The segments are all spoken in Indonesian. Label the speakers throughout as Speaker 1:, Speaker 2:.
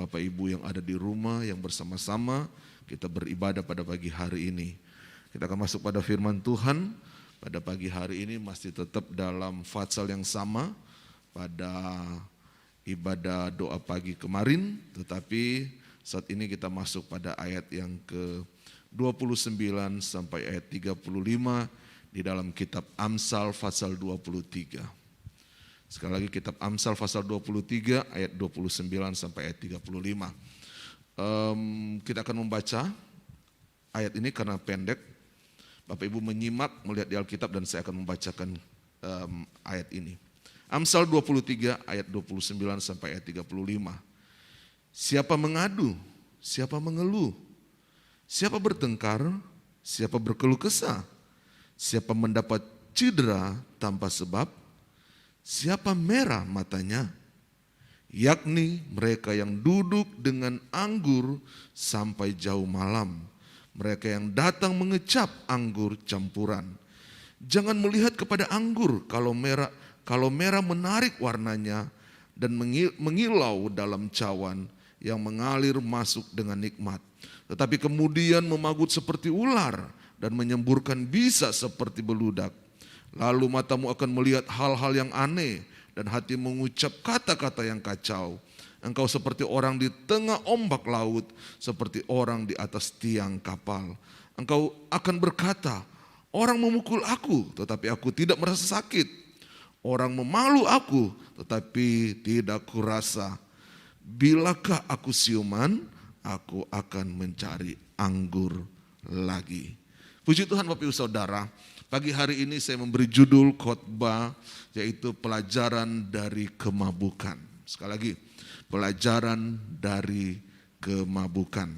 Speaker 1: Bapak Ibu yang ada di rumah, yang bersama-sama kita beribadah pada pagi hari ini. Kita akan masuk pada firman Tuhan pada pagi hari ini, masih tetap dalam fatsal yang sama pada ibadah doa pagi kemarin, tetapi saat ini kita masuk pada ayat yang ke-29 sampai ayat 35 di dalam kitab Amsal pasal 23. Sekali lagi kitab Amsal pasal 23 ayat 29 sampai ayat 35. Kita akan membaca ayat ini karena pendek. Bapak Ibu menyimak, melihat di Alkitab dan saya akan membacakan ayat ini. Amsal 23 ayat 29 sampai ayat 35. Siapa mengadu, siapa mengeluh, siapa bertengkar, siapa berkeluh kesah, siapa mendapat cedera tanpa sebab, siapa merah matanya, yakni mereka yang duduk dengan anggur sampai jauh malam, mereka yang datang mengecap anggur campuran. Jangan melihat kepada anggur kalau merah menarik warnanya dan mengilau dalam cawan yang mengalir masuk dengan nikmat. Tetapi kemudian memagut seperti ular dan menyemburkan bisa seperti beludak. Lalu matamu akan melihat hal-hal yang aneh dan hati mengucap kata-kata yang kacau. Engkau seperti orang di tengah ombak laut, seperti orang di atas tiang kapal. Engkau akan berkata, orang memukul aku tetapi aku tidak merasa sakit. Orang memalu aku tetapi tidak kurasa. Bilakah aku siuman, aku akan mencari anggur lagi. Puji Tuhan Bapak Ibu Saudara. Pagi hari ini saya memberi judul khotbah yaitu pelajaran dari kemabukan. Sekali lagi, pelajaran dari kemabukan.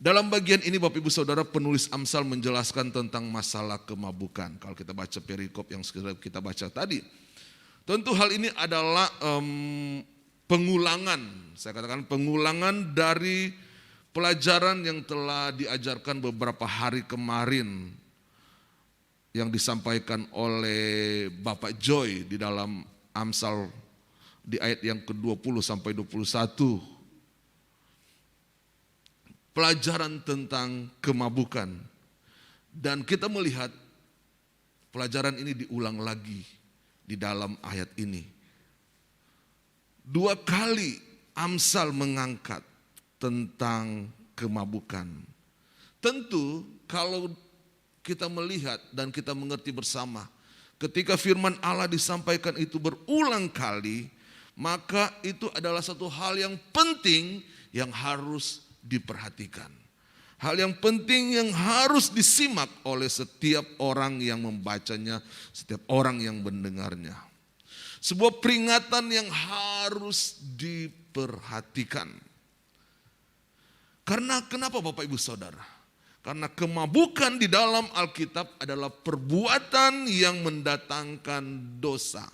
Speaker 1: Dalam bagian ini Bapak Ibu Saudara, penulis Amsal menjelaskan tentang masalah kemabukan. Kalau kita baca perikop yang kita baca tadi, tentu hal ini adalah pengulangan. Saya katakan pengulangan dari pelajaran yang telah diajarkan beberapa hari kemarin yang disampaikan oleh Bapak Joy di dalam Amsal di ayat yang ke-20 sampai 21. Pelajaran tentang kemabukan. Dan kita melihat pelajaran ini diulang lagi di dalam ayat ini. 2 kali Amsal mengangkat tentang kemabukan. Tentu kalau kita melihat dan kita mengerti bersama, ketika firman Allah disampaikan itu berulang kali, maka itu adalah satu hal yang penting yang harus diperhatikan. Hal yang penting yang harus disimak oleh setiap orang yang membacanya, setiap orang yang mendengarnya. Sebuah peringatan yang harus diperhatikan. Karena kenapa Bapak Ibu Saudara? Karena kemabukan di dalam Alkitab adalah perbuatan yang mendatangkan dosa.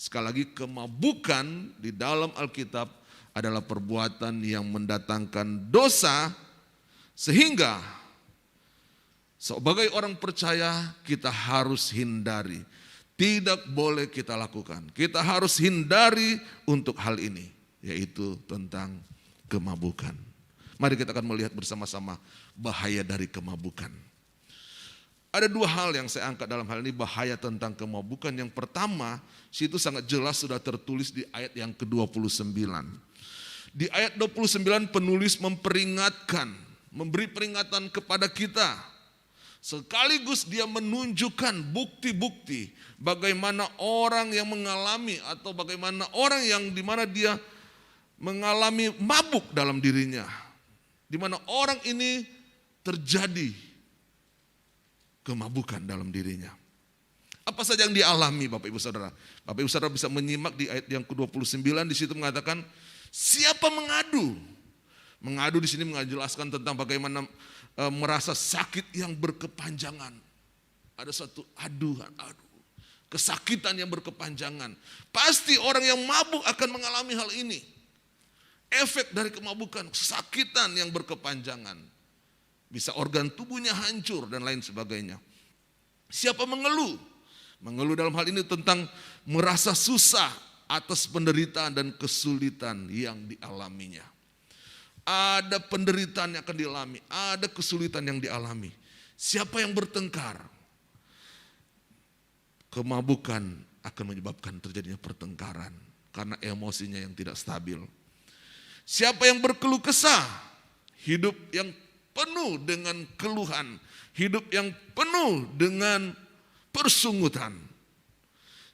Speaker 1: Sekali lagi, kemabukan di dalam Alkitab adalah perbuatan yang mendatangkan dosa, sehingga sebagai orang percaya kita harus hindari. Tidak boleh kita lakukan. Kita harus hindari untuk hal ini, yaitu tentang kemabukan. Mari kita akan melihat bersama-sama bahaya dari kemabukan. Ada 2 hal yang saya angkat dalam hal ini, bahaya tentang kemabukan. Yang pertama, situ sangat jelas sudah tertulis di ayat yang ke-29. Di ayat 29 penulis memperingatkan, memberi peringatan kepada kita. Sekaligus dia menunjukkan bukti-bukti bagaimana orang yang mengalami atau bagaimana orang yang dimana dia mengalami mabuk dalam dirinya. Di mana orang ini terjadi kemabukan dalam dirinya. Apa saja yang dialami Bapak Ibu Saudara? Bapak Ibu Saudara bisa menyimak di ayat yang ke-29, di situ mengatakan siapa mengadu. Mengadu di sini menjelaskan tentang bagaimana merasa sakit yang berkepanjangan. Ada satu kesakitan yang berkepanjangan. Pasti orang yang mabuk akan mengalami hal ini. Efek dari kemabukan, kesakitan yang berkepanjangan. Bisa organ tubuhnya hancur dan lain sebagainya. Siapa mengeluh? Mengeluh dalam hal ini tentang merasa susah, atas penderitaan dan kesulitan yang dialaminya. Ada penderitaan yang akan dialami, ada kesulitan yang dialami. Siapa yang bertengkar? Kemabukan akan menyebabkan terjadinya pertengkaran karena emosinya yang tidak stabil. Siapa yang berkeluh kesah? Hidup yang penuh dengan keluhan, hidup yang penuh dengan persungutan.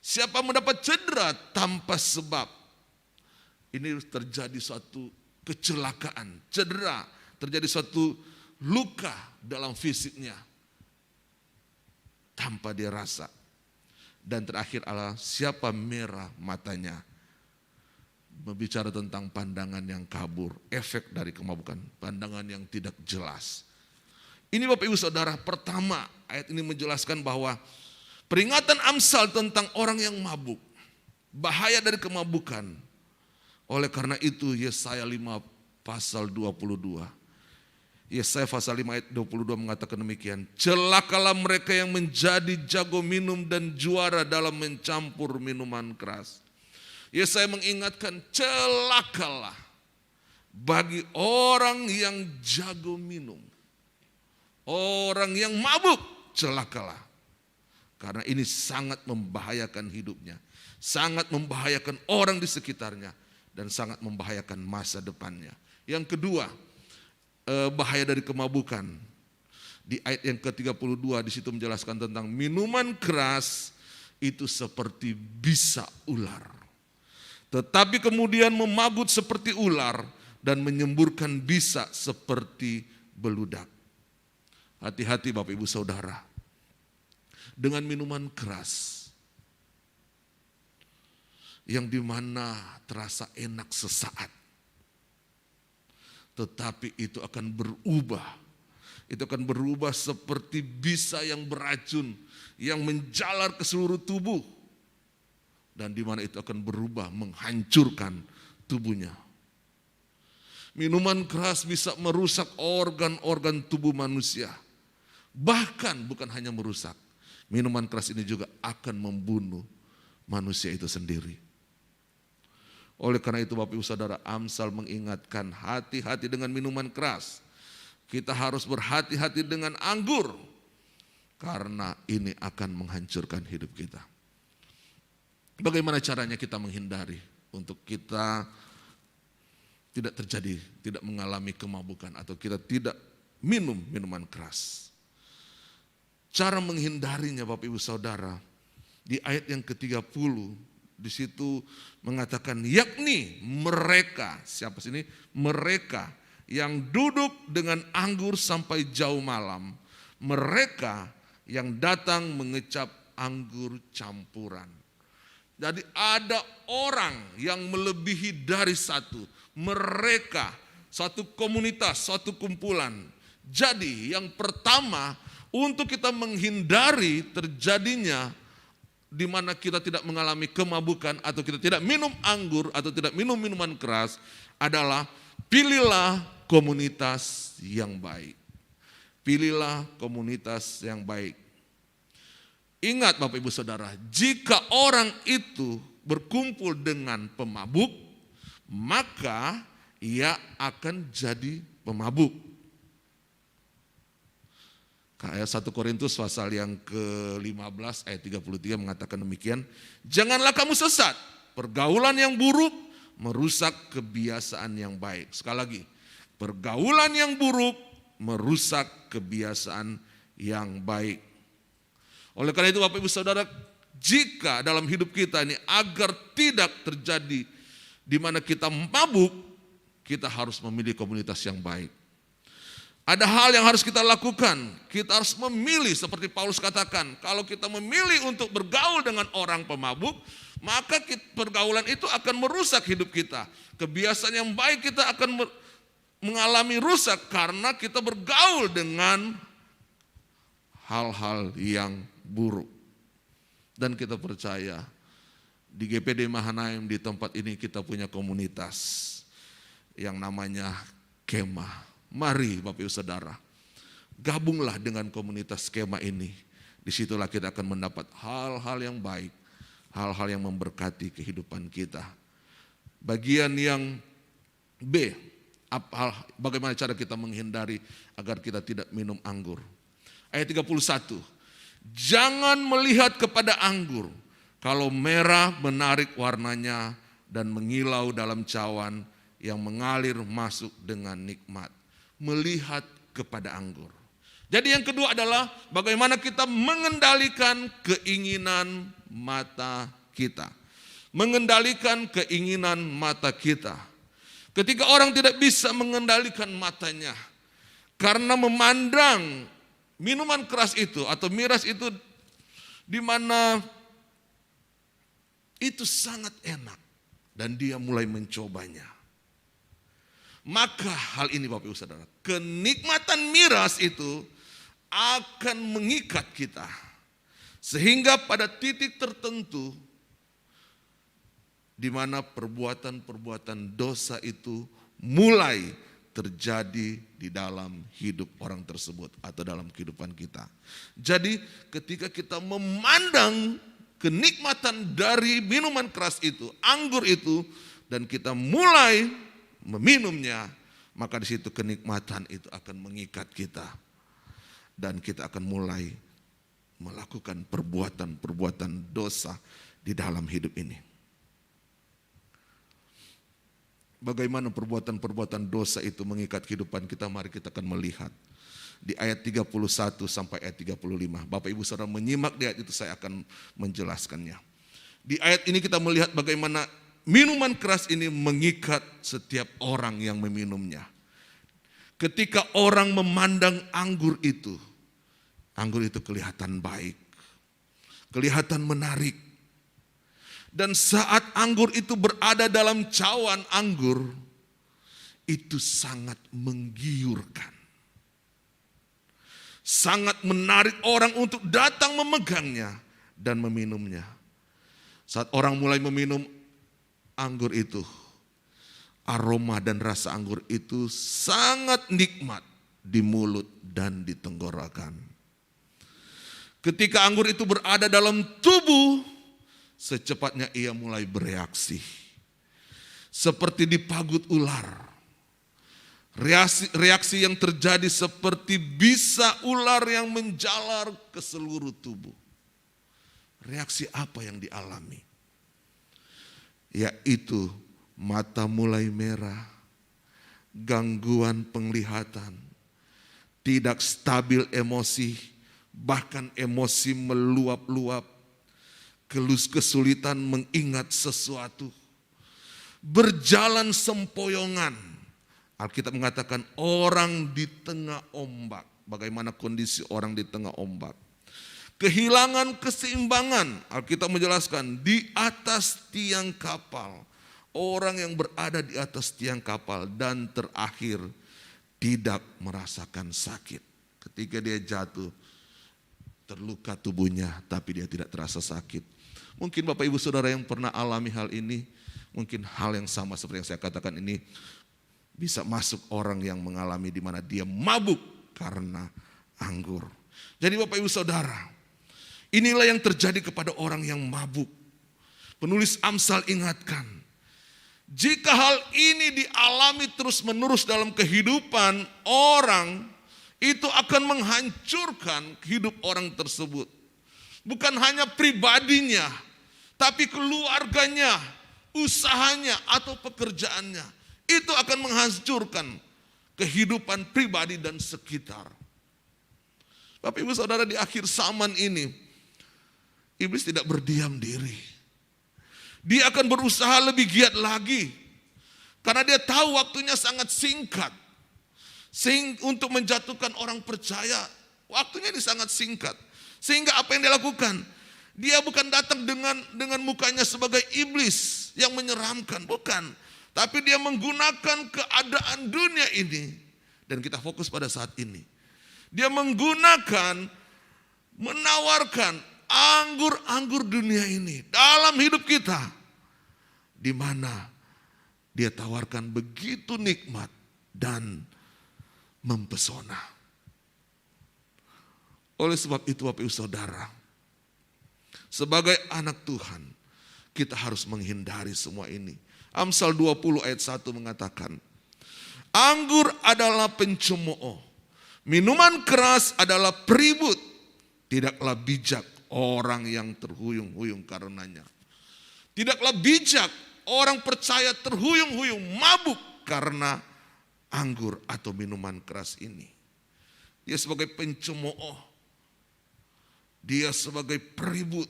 Speaker 1: Siapa mendapat cedera tanpa sebab? Ini terjadi suatu kecelakaan, cedera, terjadi suatu luka dalam fisiknya tanpa dia rasa. Dan terakhir adalah siapa merah matanya. Berbicara tentang pandangan yang kabur, efek dari kemabukan, pandangan yang tidak jelas. Ini Bapak Ibu Saudara, pertama ayat ini menjelaskan bahwa peringatan Amsal tentang orang yang mabuk, bahaya dari kemabukan. Oleh karena itu Yesaya 5 pasal 22. Yesaya pasal 5 ayat 22 mengatakan demikian. Celakalah mereka yang menjadi jago minum dan juara dalam mencampur minuman keras. Yesaya mengingatkan celakalah bagi orang yang jago minum. Orang yang mabuk celakalah. Karena ini sangat membahayakan hidupnya. Sangat membahayakan orang di sekitarnya. Dan sangat membahayakan masa depannya. Yang kedua, bahaya dari kemabukan. Di ayat yang ke-32 di situ menjelaskan tentang minuman keras itu seperti bisa ular. Tetapi kemudian memagut seperti ular dan menyemburkan bisa seperti beludak. Hati-hati Bapak Ibu Saudara. Dengan minuman keras yang dimana terasa enak sesaat, tetapi itu akan berubah. Itu akan berubah seperti bisa yang beracun, yang menjalar ke seluruh tubuh. Dan dimana itu akan berubah, menghancurkan tubuhnya. Minuman keras bisa merusak organ-organ tubuh manusia. Bahkan bukan hanya merusak, minuman keras ini juga akan membunuh manusia itu sendiri. Oleh karena itu Bapak Ibu Saudara, Amsal mengingatkan hati-hati dengan minuman keras. Kita harus berhati-hati dengan anggur. Karena ini akan menghancurkan hidup kita. Bagaimana caranya kita menghindari untuk kita tidak terjadi, tidak mengalami kemabukan atau kita tidak minum minuman keras. Cara menghindarinya Bapak Ibu Saudara, di ayat yang ke-30 di situ mengatakan yakni mereka, siapa sini? Mereka yang duduk dengan anggur sampai jauh malam, mereka yang datang mengecap anggur campuran. Jadi ada orang yang melebihi dari satu, mereka, satu komunitas, satu kumpulan. Jadi yang pertama untuk kita menghindari terjadinya di mana kita tidak mengalami kemabukan atau kita tidak minum anggur atau tidak minum minuman keras adalah pilihlah komunitas yang baik. Pilihlah komunitas yang baik. Ingat Bapak Ibu Saudara, jika orang itu berkumpul dengan pemabuk, maka ia akan jadi pemabuk. Ayat 1 Korintus pasal yang ke-15 ayat 33 mengatakan demikian. Janganlah kamu sesat, pergaulan yang buruk merusak kebiasaan yang baik. Sekali lagi, pergaulan yang buruk merusak kebiasaan yang baik. Oleh karena itu Bapak Ibu Saudara, jika dalam hidup kita ini agar tidak terjadi di mana kita mabuk, kita harus memilih komunitas yang baik. Ada hal yang harus kita lakukan. Kita harus memilih seperti Paulus katakan. Kalau kita memilih untuk bergaul dengan orang pemabuk, maka pergaulan itu akan merusak hidup kita. Kebiasaan yang baik kita akan mengalami rusak karena kita bergaul dengan hal-hal yang buruk. Dan kita percaya di GPD Mahanaim di tempat ini kita punya komunitas yang namanya Kemah. Mari Bapak Ibu Saudara, gabunglah dengan komunitas Kemah ini. Disitulah kita akan mendapat hal-hal yang baik, hal-hal yang memberkati kehidupan kita. Bagian yang B, bagaimana cara kita menghindari agar kita tidak minum anggur. Ayat 31, jangan melihat kepada anggur kalau merah menarik warnanya dan mengilau dalam cawan yang mengalir masuk dengan nikmat. Melihat kepada anggur. Jadi yang kedua adalah bagaimana kita mengendalikan keinginan mata kita. Mengendalikan keinginan mata kita. Ketika orang tidak bisa mengendalikan matanya karena memandang minuman keras itu atau miras itu di mana itu sangat enak dan dia mulai mencobanya. Maka hal ini Bapak Ibu Saudara, kenikmatan miras itu akan mengikat kita sehingga pada titik tertentu di mana perbuatan-perbuatan dosa itu mulai terjadi di dalam hidup orang tersebut atau dalam kehidupan kita. Jadi ketika kita memandang kenikmatan dari minuman keras itu, anggur itu, dan kita mulai meminumnya, maka di situ kenikmatan itu akan mengikat kita. Dan kita akan mulai melakukan perbuatan-perbuatan dosa di dalam hidup ini. Bagaimana perbuatan-perbuatan dosa itu mengikat kehidupan kita, mari kita akan melihat. Di ayat 31 sampai ayat 35. Bapak Ibu Saudara menyimak di ayat itu, saya akan menjelaskannya. Di ayat ini kita melihat bagaimana minuman keras ini mengikat setiap orang yang meminumnya. Ketika orang memandang anggur itu kelihatan baik, kelihatan menarik. Dan saat anggur itu berada dalam cawan anggur, itu sangat menggiurkan. Sangat menarik orang untuk datang memegangnya dan meminumnya. Saat orang mulai meminum anggur itu, aroma dan rasa anggur itu sangat nikmat di mulut dan di tenggorokan. Ketika anggur itu berada dalam tubuh, secepatnya ia mulai bereaksi. Seperti dipagut ular. Reaksi yang terjadi seperti bisa ular yang menjalar ke seluruh tubuh. Reaksi apa yang dialami? Yaitu mata mulai merah, gangguan penglihatan, tidak stabil emosi, bahkan emosi meluap-luap, kesulitan mengingat sesuatu, berjalan sempoyongan. Alkitab mengatakan orang di tengah ombak. Bagaimana kondisi orang di tengah ombak? Kehilangan keseimbangan. Alkitab menjelaskan di atas tiang kapal. Orang yang berada di atas tiang kapal dan terakhir tidak merasakan sakit. Ketika dia jatuh, terluka tubuhnya tapi dia tidak terasa sakit. Mungkin Bapak Ibu Saudara yang pernah alami hal ini, mungkin hal yang sama seperti yang saya katakan ini bisa masuk orang yang mengalami di mana dia mabuk karena anggur. Jadi Bapak Ibu Saudara, inilah yang terjadi kepada orang yang mabuk. Penulis Amsal ingatkan, jika hal ini dialami terus-menerus dalam kehidupan orang, itu akan menghancurkan hidup orang tersebut. Bukan hanya pribadinya, tapi keluarganya, usahanya atau pekerjaannya. Itu akan menghancurkan kehidupan pribadi dan sekitar. Bapak Ibu Saudara, di akhir zaman ini, iblis tidak berdiam diri. Dia akan berusaha lebih giat lagi. Karena dia tahu waktunya sangat singkat. Untuk menjatuhkan orang percaya, waktunya ini sangat singkat. Sehingga apa yang dia lakukan? Dia bukan datang dengan mukanya sebagai iblis yang menyeramkan, bukan. Tapi dia menggunakan keadaan dunia ini. Dan kita fokus pada saat ini. Dia menawarkan anggur-anggur dunia ini dalam hidup kita. Di mana dia tawarkan begitu nikmat dan mempesona. Oleh sebab itu Bapak Ibu Saudara, sebagai anak Tuhan, kita harus menghindari semua ini. Amsal 20 ayat 1 mengatakan, anggur adalah pencemooh, minuman keras adalah peribut, tidaklah bijak orang yang terhuyung-huyung karenanya. Tidaklah bijak orang percaya terhuyung-huyung mabuk karena anggur atau minuman keras ini. Dia sebagai pencemooh, dia sebagai peribut.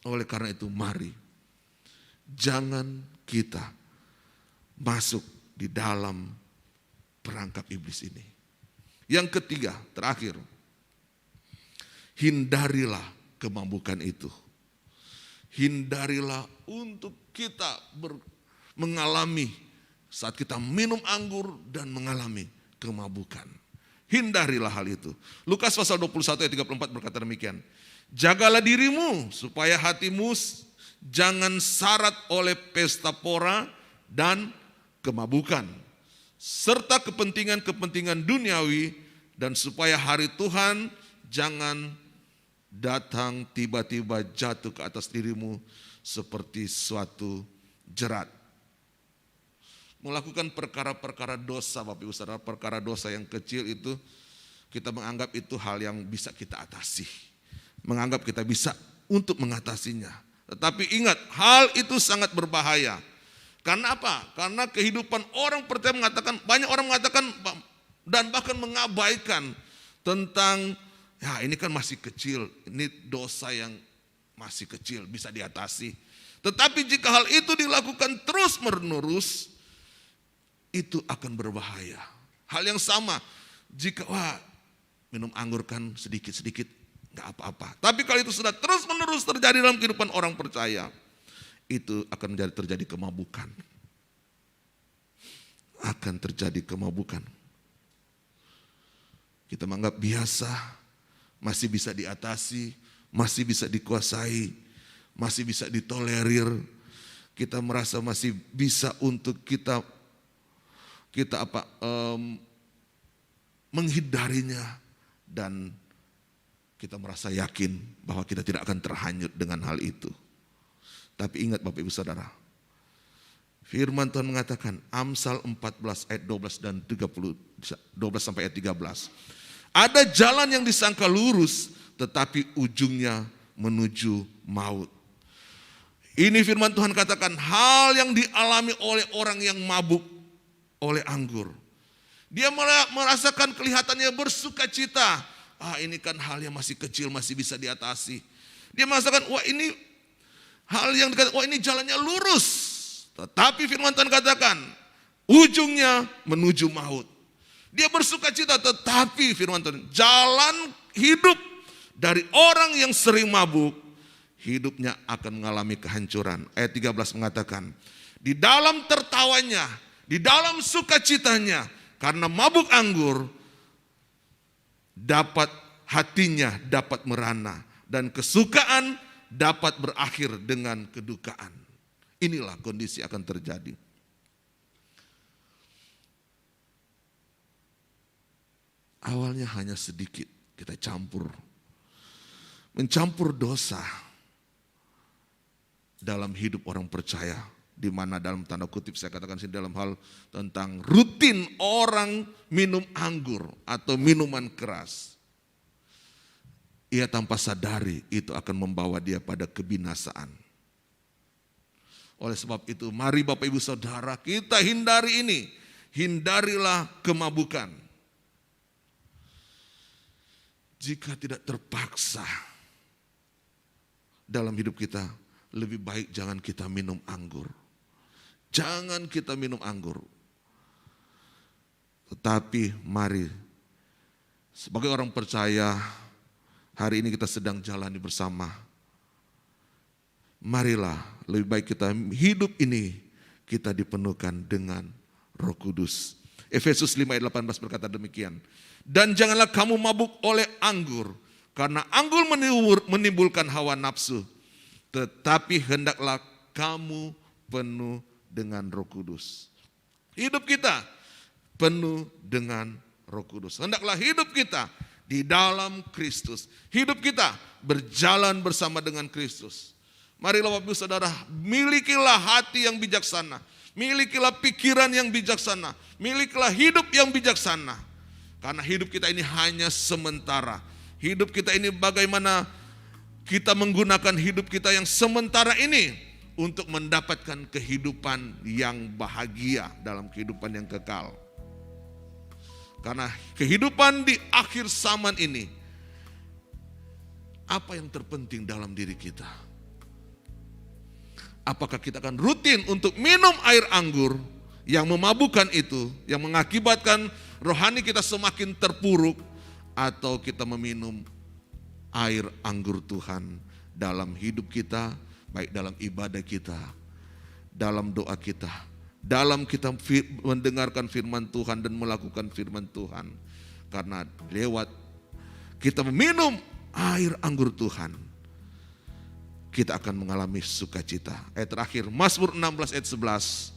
Speaker 1: Oleh karena itu mari jangan kita masuk di dalam perangkap iblis ini. Yang ketiga, terakhir, hindarilah kemabukan itu. Hindarilah untuk kita mengalami saat kita minum anggur dan mengalami kemabukan. Hindarilah hal itu. Lukas pasal 21 ayat 34 berkata demikian. Jagalah dirimu supaya hatimu jangan syarat oleh pesta pora dan kemabukan, serta kepentingan-kepentingan duniawi, dan supaya hari Tuhan jangan datang tiba-tiba jatuh ke atas dirimu seperti suatu jerat. Melakukan perkara-perkara dosa, Bapak Ibu Saudara, perkara dosa yang kecil itu kita menganggap itu hal yang bisa kita atasi. Menganggap kita bisa untuk mengatasinya. Tetapi ingat, hal itu sangat berbahaya. Karena apa? Karena kehidupan orang percaya mengatakan, banyak orang mengatakan dan bahkan mengabaikan tentang, ya ini kan masih kecil, ini dosa yang masih kecil, bisa diatasi. Tetapi jika hal itu dilakukan terus menerus, itu akan berbahaya. Hal yang sama, jika minum anggur kan sedikit-sedikit, gak apa-apa. Tapi kalau itu sudah terus menerus terjadi dalam kehidupan orang percaya, itu akan terjadi kemabukan. Akan terjadi kemabukan. Kita menganggap biasa, masih bisa diatasi, masih bisa dikuasai, masih bisa ditolerir. Kita merasa masih bisa untuk kita menghindarinya, dan kita merasa yakin bahwa kita tidak akan terhanyut dengan hal itu. Tapi ingat Bapak Ibu Saudara, firman Tuhan mengatakan, Amsal 14 ayat 12 dan 12 sampai ayat 13. Ada jalan yang disangka lurus, tetapi ujungnya menuju maut. Ini firman Tuhan katakan, hal yang dialami oleh orang yang mabuk oleh anggur. Dia merasakan kelihatannya bersuka cita. Ini kan hal yang masih kecil, masih bisa diatasi. Dia merasakan, ini hal yang dikatakan, ini jalannya lurus. Tetapi firman Tuhan katakan, ujungnya menuju maut. Dia bersuka cita, tetapi firman Tuhan, jalan hidup dari orang yang sering mabuk, hidupnya akan mengalami kehancuran. Ayat 13 mengatakan, di dalam tertawanya, di dalam sukacitanya, karena mabuk anggur, hatinya dapat merana, dan kesukaan dapat berakhir dengan kedukaan. Inilah kondisi akan terjadi. Awalnya hanya sedikit kita mencampur dosa dalam hidup orang percaya, di mana dalam tanda kutip saya katakan sini dalam hal tentang rutin orang minum anggur atau minuman keras. Ia tanpa sadari itu akan membawa dia pada kebinasaan. Oleh sebab itu mari Bapak Ibu Saudara kita hindari ini. Hindarilah kemabukan. Jika tidak terpaksa dalam hidup kita, lebih baik jangan kita minum anggur. Jangan kita minum anggur. Tetapi mari sebagai orang percaya, hari ini kita sedang jalani bersama. Marilah lebih baik kita hidup ini kita dipenuhkan dengan Roh Kudus. Efesus 5 ayat 18 berkata demikian. Dan janganlah kamu mabuk oleh anggur, karena anggur menimbulkan hawa nafsu. Tetapi hendaklah kamu penuh dengan Roh Kudus. Hidup kita penuh dengan Roh Kudus. Hendaklah hidup kita di dalam Kristus. Hidup kita berjalan bersama dengan Kristus. Marilah Bapak Ibu Saudara, milikilah hati yang bijaksana. Milikilah pikiran yang bijaksana. Milikilah hidup yang bijaksana. Karena hidup kita ini hanya sementara. Hidup kita ini bagaimana kita menggunakan hidup kita yang sementara ini untuk mendapatkan kehidupan yang bahagia dalam kehidupan yang kekal. Karena kehidupan di akhir zaman ini, apa yang terpenting dalam diri kita? Apakah kita akan rutin untuk minum air anggur yang memabukkan itu, yang mengakibatkan rohani kita semakin terpuruk, atau kita meminum air anggur Tuhan dalam hidup kita, baik dalam ibadah kita, dalam doa kita, dalam kita mendengarkan firman Tuhan dan melakukan firman Tuhan. Karena lewat kita meminum air anggur Tuhan, kita akan mengalami sukacita. Ayat terakhir, Mazmur 16 ayat 11.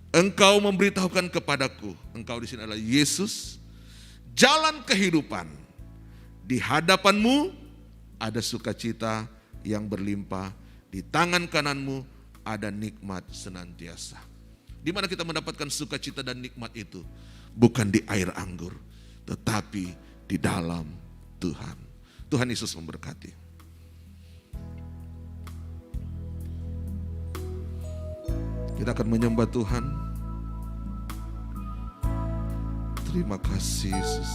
Speaker 1: Engkau memberitahukan kepadaku, engkau di sini adalah Yesus, jalan kehidupan. Di hadapanmu ada sukacita yang berlimpah, di tangan kananmu ada nikmat senantiasa. Di mana kita mendapatkan sukacita dan nikmat itu? Bukan di air anggur, tetapi di dalam Tuhan. Tuhan Yesus memberkati. Kita akan menyembah Tuhan. Terima kasih Yesus.